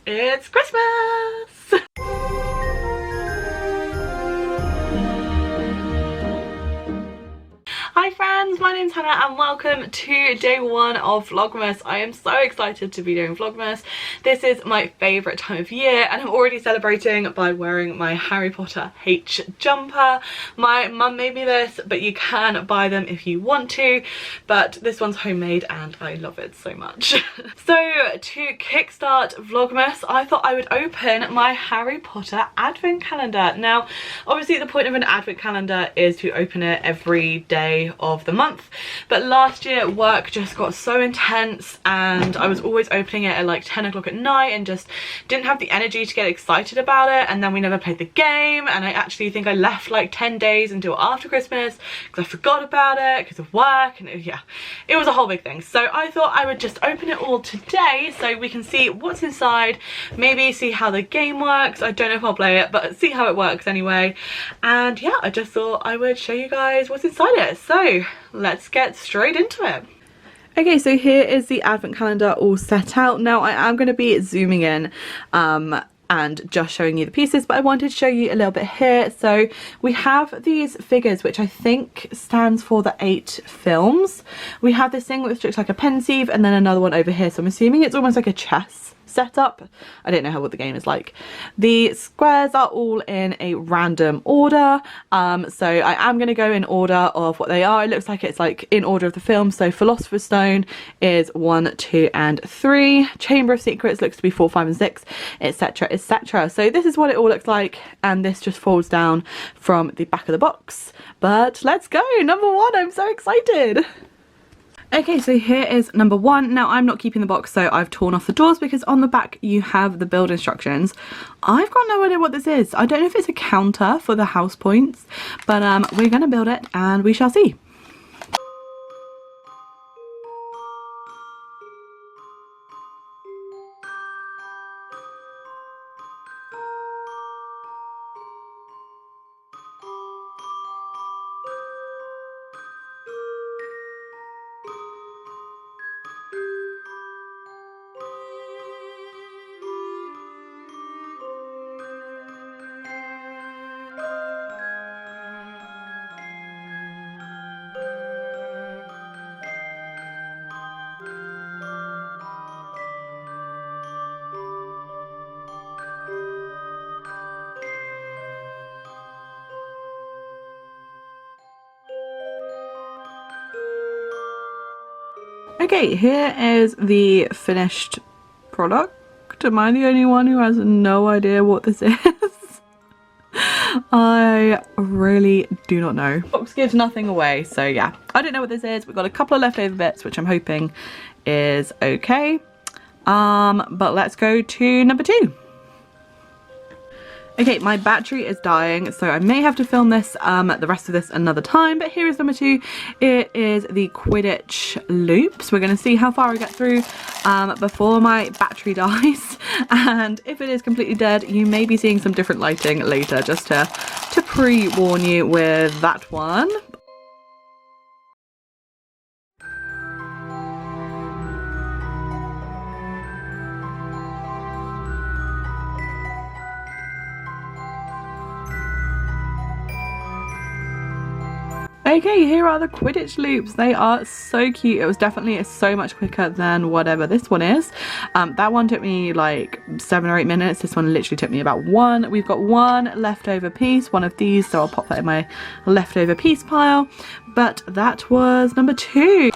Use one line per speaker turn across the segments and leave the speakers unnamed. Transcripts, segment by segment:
It's Christmas! Hi friends, my name's Hannah and welcome to day one of Vlogmas. I am so excited to be doing Vlogmas. This is my favourite time of year and I'm already celebrating by wearing my Harry Potter H jumper. My mum made me this, but you can buy them if you want to, but this one's homemade and I love it so much. So to kickstart Vlogmas, I thought I would open my Harry Potter advent calendar. Now obviously the point of an advent calendar is to open it every day of the month, but last year work just got so intense and I was always opening it at like 10 o'clock at night and just didn't have the energy to get excited about it, and then we never played the game and I actually think I left like 10 days until after Christmas because I forgot about it because of work, and it was a whole big thing. So I thought I would just open it all today so we can see what's inside, maybe see how the game works. I don't know if I'll play it, but see how it works anyway. And yeah, I just thought I would show you guys what's inside it. So let's get straight into it. Okay, so here is the advent calendar all set out. Now I am going to be zooming in and just showing you the pieces, but I wanted to show you a little bit here. So we have these figures, which I think stands for the 8 films. We have this thing which looks like a pensieve and then another one over here, so I'm assuming it's almost like a chess setup. I don't know what the game is like. The squares are all in a random order, so I am going to go in order of what they are. It looks like it's like in order of the film. So Philosopher's Stone is 1, 2 and 3. Chamber of Secrets looks to be 4, 5 and 6, etc, etc. So this is what it all looks like, and this just folds down from the back of the box. But let's go. Number 1, I'm so excited. Okay, so here is number 1. Now I'm not keeping the box, so I've torn off the doors because on the back you have the build instructions. I've got no idea what this is. I don't know if it's a counter for the house points, but we're gonna build it and we shall see. Okay, here is the finished product. Am I the only one who has no idea what this is? I really do not know. Box gives nothing away, so yeah. I don't know what this is. We've got a couple of leftover bits, which I'm hoping is okay. But let's go to number 2. Okay, my battery is dying, so I may have to film this, the rest of this another time, but here is number 2. It is the Quidditch loops. We're going to see how far I get through before my battery dies, and if it is completely dead, you may be seeing some different lighting later, just to pre-warn you with that one. Okay, here are the Quidditch loops. They are so cute. It was definitely so much quicker than whatever this one is. That one took me like 7 or 8 minutes. This one literally took me about 1. We've got 1 leftover piece, one of these, so I'll pop that in my leftover piece pile. But that was number 2.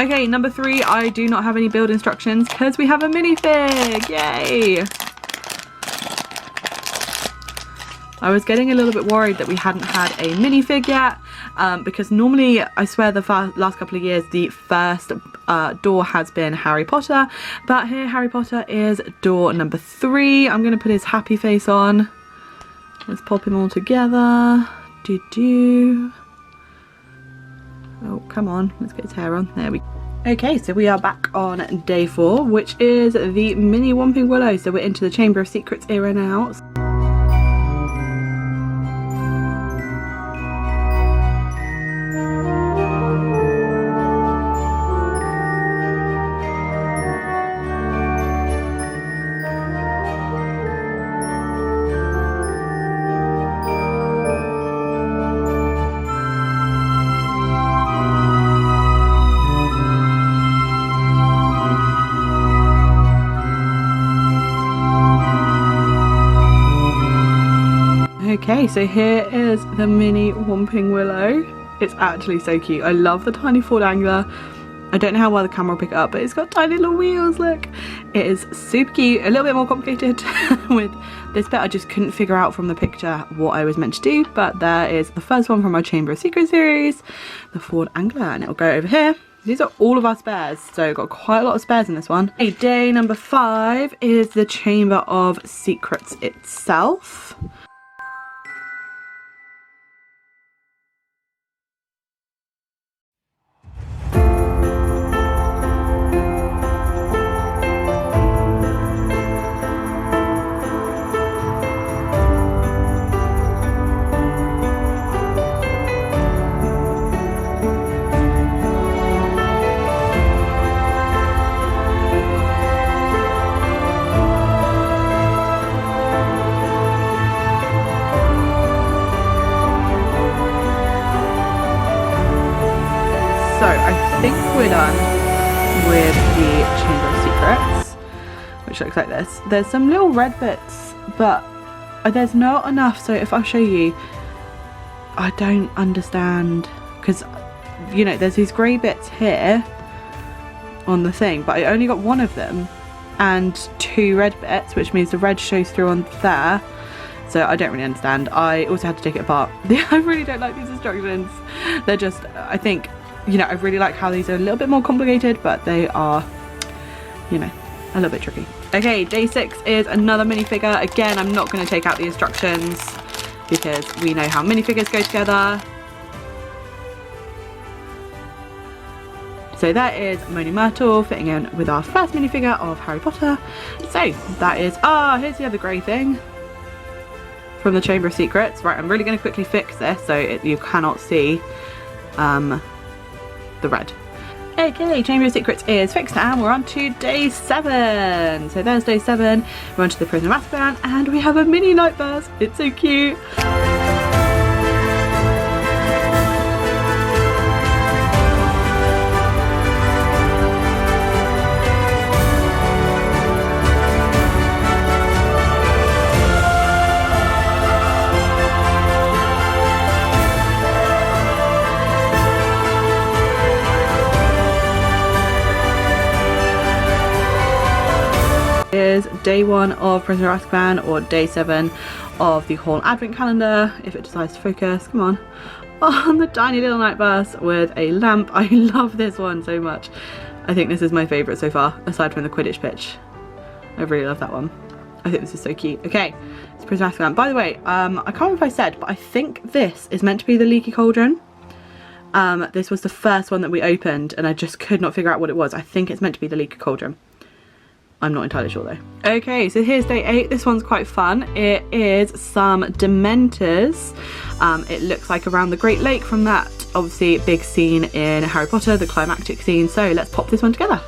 Okay, number 3, I do not have any build instructions because we have a minifig. Yay! I was getting a little bit worried that we hadn't had a minifig yet, because normally, I swear the last couple of years, the first door has been Harry Potter, but here Harry Potter is door number 3. I'm going to put his happy face on. Let's pop him all together. Oh, come on, let's get his hair on. There we go. Okay, so we are back on day 4, which is the mini Whomping Willow. So we're into the Chamber of Secrets era now. Okay, so here is the mini Whomping Willow. It's actually so cute. I love the tiny forward angler. I don't know how well the camera will pick it up, but it's got tiny little wheels, look. It is super cute, a little bit more complicated with this bit. I just couldn't figure out from the picture what I was meant to do, but there is the first one from our Chamber of Secrets series, the forward angler, and it'll go over here. These are all of our spares, so we've got quite a lot of spares in this one. Okay, day number 5 is the Chamber of Secrets itself. So I think we're done with the Chamber of Secrets, which looks like this. There's some little red bits, but there's not enough. So if I show you, I don't understand, because you know there's these grey bits here on the thing, but I only got one of them and 2 red bits, which means the red shows through on there. So I don't really understand. I also had to take it apart. I really don't like these instructions. They're just, I think, you know, I really like how these are a little bit more complicated, but they are, you know, a little bit tricky. Okay, day 6 is another minifigure. Again, I'm not going to take out the instructions because we know how minifigures go together. So that is Moaning Myrtle fitting in with our first minifigure of Harry Potter. So that is, here's the other grey thing from the Chamber of Secrets. Right, I'm really going to quickly fix this so you cannot see the red. Okay, Chamber of Secrets is fixed and we're on to day 7. So there's day 7, we're on to the Prisoner of Azkaban and we have a mini Nightburst. It's so cute. Is day 1 of Prisoner of Azkaban, or day 7 of the whole advent calendar, if it decides to focus. Come on. On the tiny little Nightburst with a lamp. I love this one so much. I think this is my favourite so far, aside from the Quidditch pitch. I really love that one. I think this is so cute. Okay, it's Prisoner of Azkaban. By the way, I can't remember if I said, but I think this is meant to be the Leaky Cauldron. This was the first one that we opened and I just could not figure out what it was. I think it's meant to be the Leaky Cauldron. I'm not entirely sure though. Okay, so here's day 8. This one's quite fun. It is some Dementors. It looks like around the Great Lake from that obviously big scene in Harry Potter, the climactic scene. So let's pop this one together.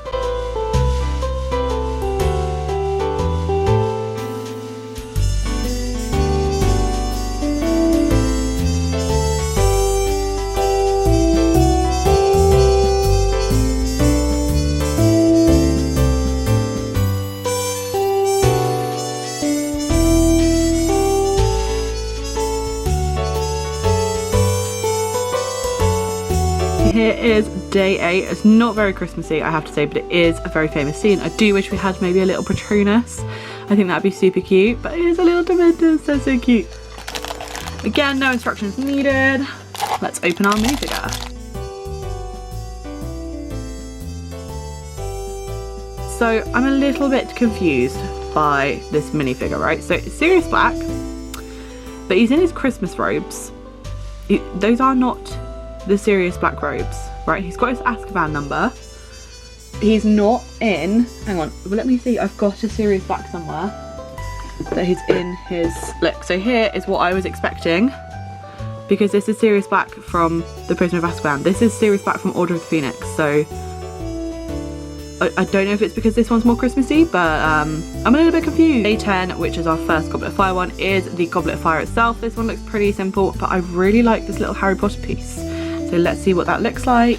Here is day 8. It's not very Christmassy, I have to say, but it is a very famous scene. I do wish we had maybe a little Patronus. I think that'd be super cute, but it is a little Dementor, so cute. Again, no instructions needed. Let's open our minifigure. So I'm a little bit confused by this minifigure, right? So it's Sirius Black, but he's in his Christmas robes. Those are not the Sirius Black robes, right? He's got his Azkaban number. He's not in, hang on, let me see, I've got a Sirius Black somewhere that he's in his, look, so here is what I was expecting, because this is Sirius Black from the Prisoner of Azkaban. This is Sirius Black from Order of the Phoenix, so I don't know if it's because this one's more Christmassy, but I'm a little bit confused. Day 10, which is our first Goblet of Fire one, is the Goblet of Fire itself. This one looks pretty simple, but I really like this little Harry Potter piece. So let's see what that looks like.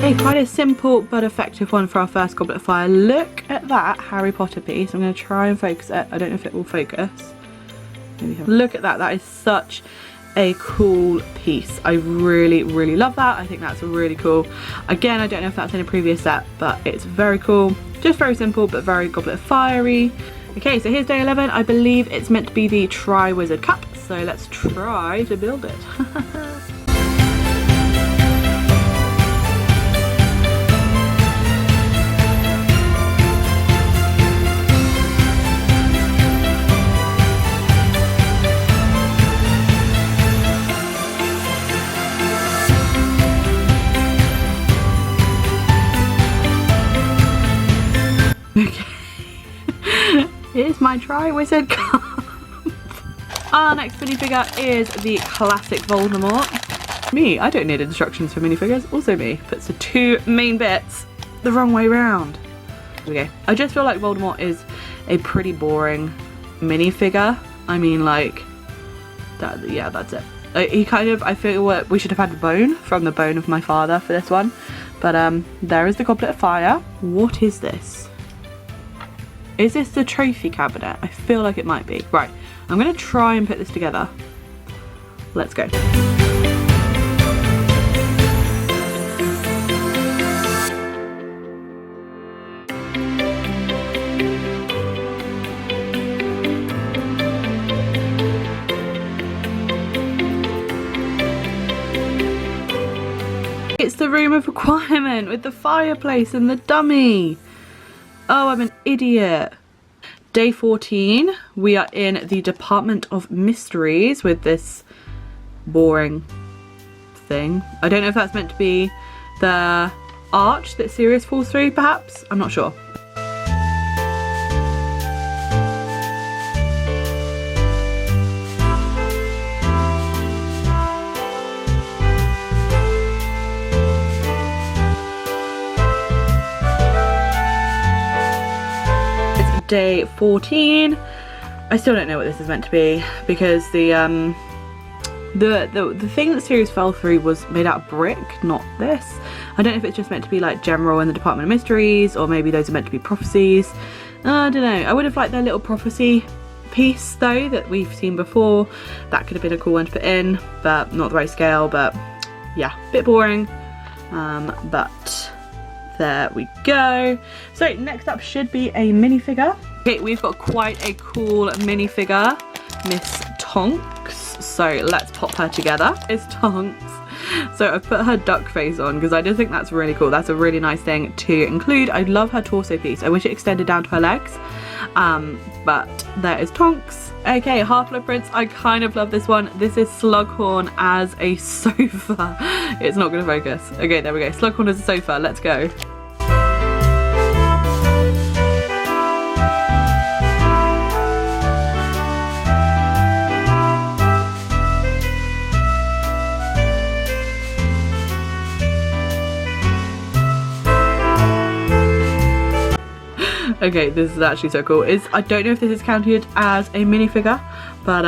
Okay, quite a simple but effective one for our first Goblet of Fire. Look at that Harry Potter piece. I'm going to try and focus it. I don't know if it will focus. Look at that. That is such a cool piece. I really, really love that. I think that's really cool. Again, I don't know if that's in a previous set, but it's very cool. Just very simple, but very Goblet of Fire-y. Okay, so here's day 11. I believe it's meant to be the Tri-Wizard Cup. So let's try to build it. Okay. Here's my Tri-Wizard Cup. Our next minifigure is the classic Voldemort. Me, I don't need instructions for minifigures. Also me, puts the two main bits the wrong way round. Okay, I just feel like Voldemort is a pretty boring minifigure. I mean, like, that, yeah, that's it. He kind of, I feel we should have had the bone from the bone of my father for this one. But there is the Goblet of Fire. What is this? Is this the trophy cabinet? I feel like it might be. Right, I'm going to try and put this together. Let's go. It's the room of requirement with the fireplace and the dummy. Oh, I'm an idiot. Day 14, we are in the Department of Mysteries with this boring thing. I don't know if that's meant to be the arch that Sirius falls through, perhaps? I'm not sure. Day 14. I still don't know what this is meant to be because the thing that Sirius fell through was made out of brick, not this. I don't know if it's just meant to be like general in the Department of Mysteries, or maybe those are meant to be prophecies. I don't know. I would have liked their little prophecy piece though that we've seen before. That could have been a cool one to put in, but not the right scale. But yeah, a bit boring. But there we go. So next up should be a minifigure. Okay, we've got quite a cool minifigure, Miss Tonks. So let's pop her together. It's Tonks. So I've put her duck face on because I just think that's really cool. That's a really nice thing to include. I love her torso piece. I wish it extended down to her legs. But there is Tonks. Okay, Half-Blood Prince. I kind of love this one. This is Slughorn as a sofa. It's not going to focus. Okay, there we go. Slughorn as a sofa. Let's go. Okay, this is actually so cool. I don't know if this is counted as a minifigure, but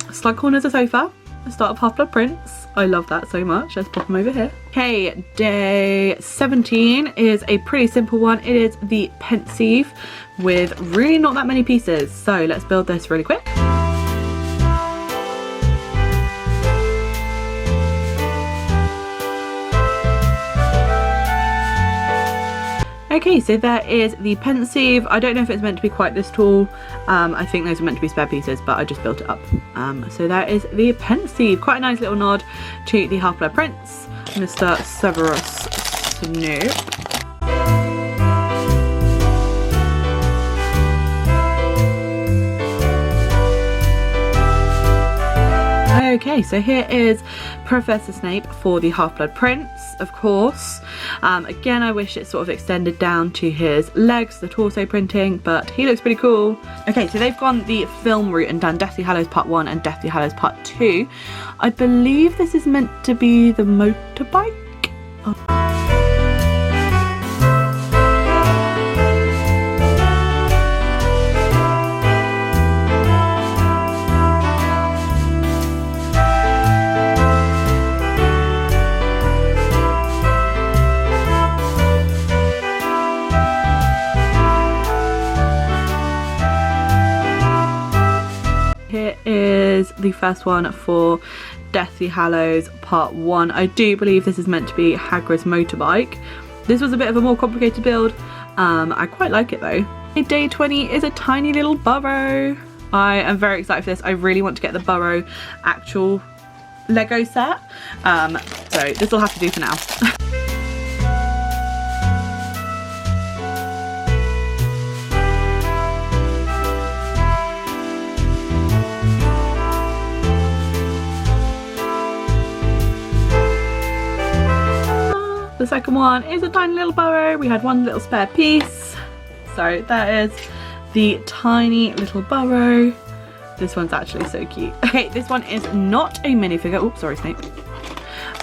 Slughorn as a sofa, the start of Half-Blood Prince. I love that so much. Let's pop him over here. Okay, day 17 is a pretty simple one. It is the Pensieve with really not that many pieces. So let's build this really quick. Okay, so there is the Pensieve. I don't know if it's meant to be quite this tall. I think those are meant to be spare pieces, but I just built it up. So there is the Pensieve. Quite a nice little nod to the Half-Blood Prince, Mr. Severus Snape. Okay, so here is Professor Snape for the Half-Blood Prince, of course. Again, I wish it sort of extended down to his legs, the torso printing, but he looks pretty cool. Okay, so they've gone the film route and done Deathly Hallows Part 1 and Deathly Hallows Part 2. I believe this is meant to be the motorbike. the first one for Deathly Hallows Part 1. I do believe this is meant to be Hagrid's motorbike. This was a bit of a more complicated build. I quite like it though. Day 20 is a tiny little burrow. I am very excited for this. I really want to get the burrow actual Lego set. So this will have to do for now. The second one is a tiny little burrow. We had one little spare piece. So that is the tiny little burrow. This one's actually so cute. Okay, this one is not a minifigure. Oops, sorry, Snape.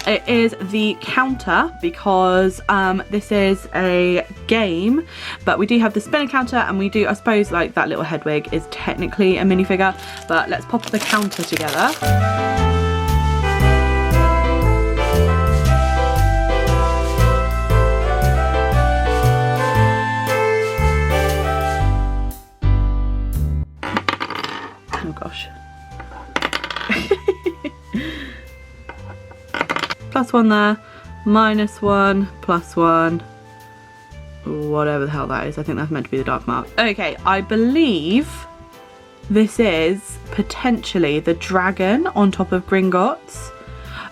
It is the counter because this is a game, but we do have the spinner counter and we do, I suppose, like that little Hedwig is technically a minifigure, but let's pop the counter together. Oh gosh. +1 there, -1, +1, whatever the hell that is. I think that's meant to be the dark mark. Okay, I believe this is potentially the dragon on top of Gringotts.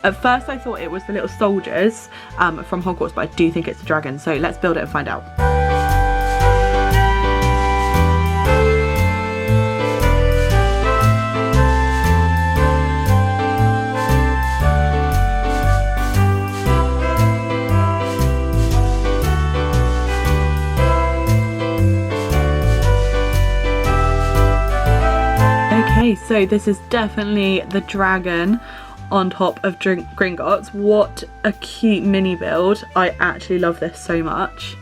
At first I thought it was the little soldiers from Hogwarts, but I do think it's the dragon. So let's build it and find out. Okay, so this is definitely the dragon on top of Gringotts. What a cute mini build. I actually love this so much.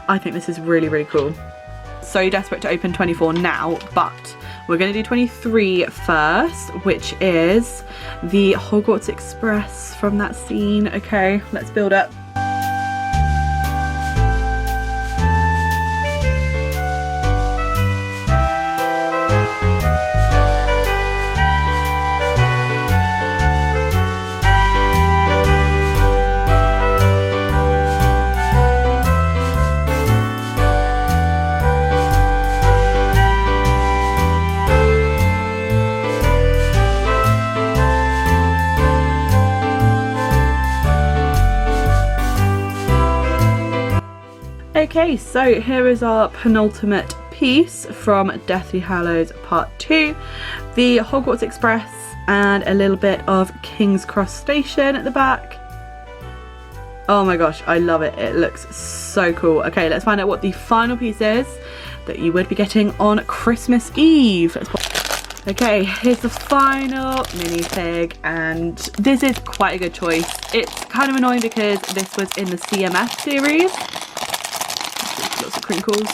I think this is really, really cool. So desperate to open 24 now, but we're going to do 23 first, which is the Hogwarts Express from that scene. Okay, let's build it. Okay, so here is our penultimate piece from Deathly Hallows Part 2. The Hogwarts Express and a little bit of King's Cross Station at the back. Oh my gosh, I love it. It looks so cool. Okay, let's find out what the final piece is that you would be getting on Christmas Eve. Okay, here's the final minifig, and this is quite a good choice. It's kind of annoying because this was in the CMF series. Lots of crinkles.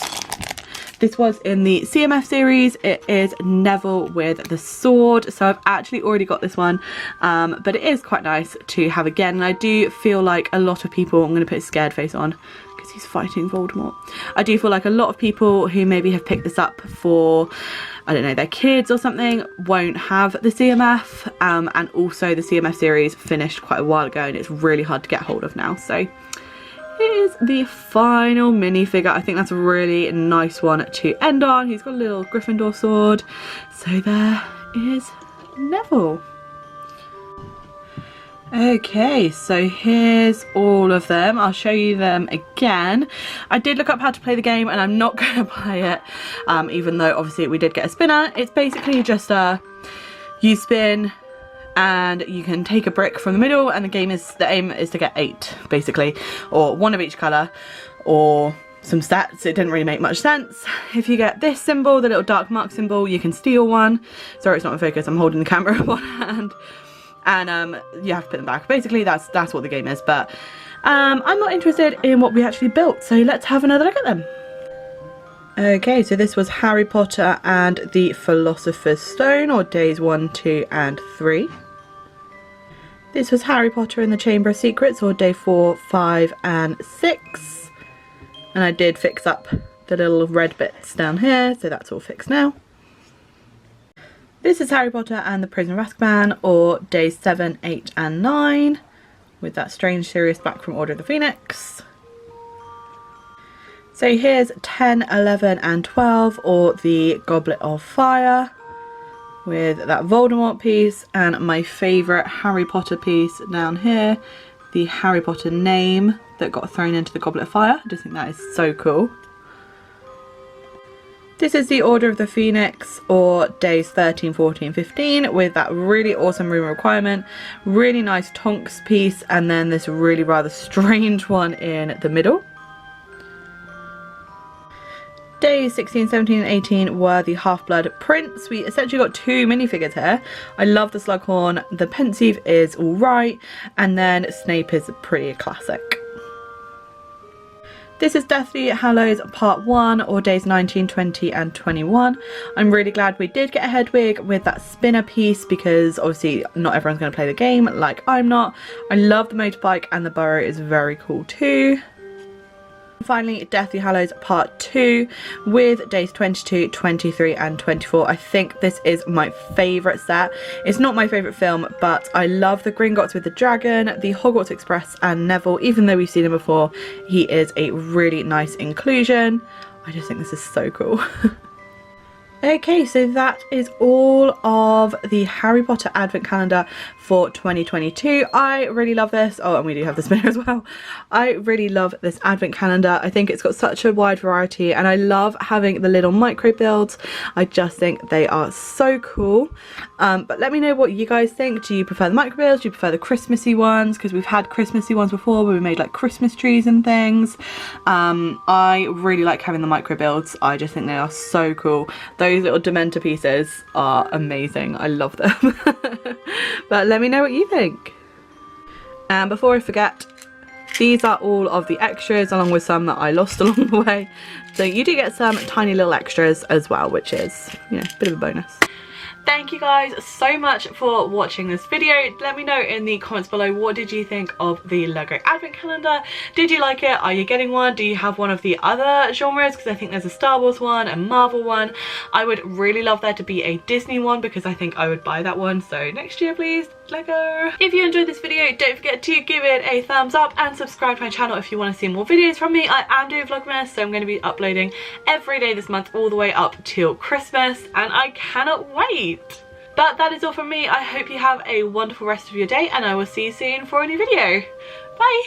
This was in the CMF series. It is Neville with the sword, so I've actually already got this one, but it is quite nice to have again, and I do feel like a lot of people, I'm going to put a scared face on because he's fighting Voldemort. I do feel like a lot of people who maybe have picked this up for, I don't know, their kids or something, won't have the CMF, and also the CMF series finished quite a while ago and it's really hard to get hold of now. So here's the final minifigure. I think that's a really nice one to end on. He's got a little Gryffindor sword. So there is Neville. Okay, so here's all of them. I'll show you them again. I did look up how to play the game and I'm not going to play it, even though obviously we did get a spinner. It's basically just you spin and you can take a brick from the middle, and the aim is to get 8 basically, or 1 of each colour, or some stats. It didn't really make much sense. If you get this symbol, the little dark mark symbol, you can steal one. Sorry, it's not in focus, I'm holding the camera in one hand. And you have to put them back. Basically that's what the game is, but I'm not interested in what we actually built, so let's have another look at them. Okay, so this was Harry Potter and the Philosopher's Stone, or days 1, 2 and 3. This was Harry Potter and the Chamber of Secrets, or day 4, 5 and 6. And I did fix up the little red bits down here, so that's all fixed now. This is Harry Potter and the Prisoner of Azkaban, or days 7, 8 and 9, with that strange Sirius back from Order of the Phoenix. So here's 10, 11 and 12, or the Goblet of Fire, with that Voldemort piece, and my favourite Harry Potter piece down here, the Harry Potter name that got thrown into the Goblet of Fire. I just think that is so cool. This is the Order of the Phoenix, or days 13, 14, 15, with that really awesome room requirement, really nice Tonks piece, and then this really rather strange one in the middle. Days 16, 17 and 18 were the Half-Blood Prince. We essentially got two minifigures here. I love the Slughorn, the Pensieve is alright, and then Snape is pretty classic. This is Deathly Hallows Part 1, or days 19, 20 and 21. I'm really glad we did get a Hedwig with that spinner piece, because obviously not everyone's going to play the game, like I'm not. I love the motorbike, and the burrow is very cool too. Finally, Deathly Hallows Part 2 with days 22, 23 and 24. I think this is my favourite set. It's not my favourite film, but I love the Gringotts with the dragon, the Hogwarts Express and Neville. Even though we've seen him before, he is a really nice inclusion. I just think this is so cool. Okay, so that is all of the Harry Potter Advent Calendar for 2022. I really love this. Oh, and we do have the spinner as well. I really love this Advent Calendar. I think it's got such a wide variety, and I love having the little micro builds. I just think they are so cool. But let me know what you guys think. Do you prefer the micro builds? Do you prefer the Christmassy ones? Because we've had Christmassy ones before where we made like Christmas trees and things. I really like having the micro builds. I just think they are so cool. Those little Dementor pieces are amazing. I love them. But let me know what you think. And before I forget, these are all of the extras, along with some that I lost along the way. So you do get some tiny little extras as well, which is, you know, a bit of a bonus. Thank you guys so much for watching this video. Let me know in the comments below, what did you think of the Lego Advent Calendar? Did you like it? Are you getting one? Do you have one of the other genres? Because I think there's a Star Wars one, a Marvel one. I would really love there to be a Disney one, because I think I would buy that one. So next year, please, Lego. If you enjoyed this video, don't forget to give it a thumbs up and subscribe to my channel if you want to see more videos from me. I am doing Vlogmas, so I'm going to be uploading every day this month all the way up till Christmas, and I cannot wait. But that is all from me. I hope you have a wonderful rest of your day, and I will see you soon for a new video. Bye!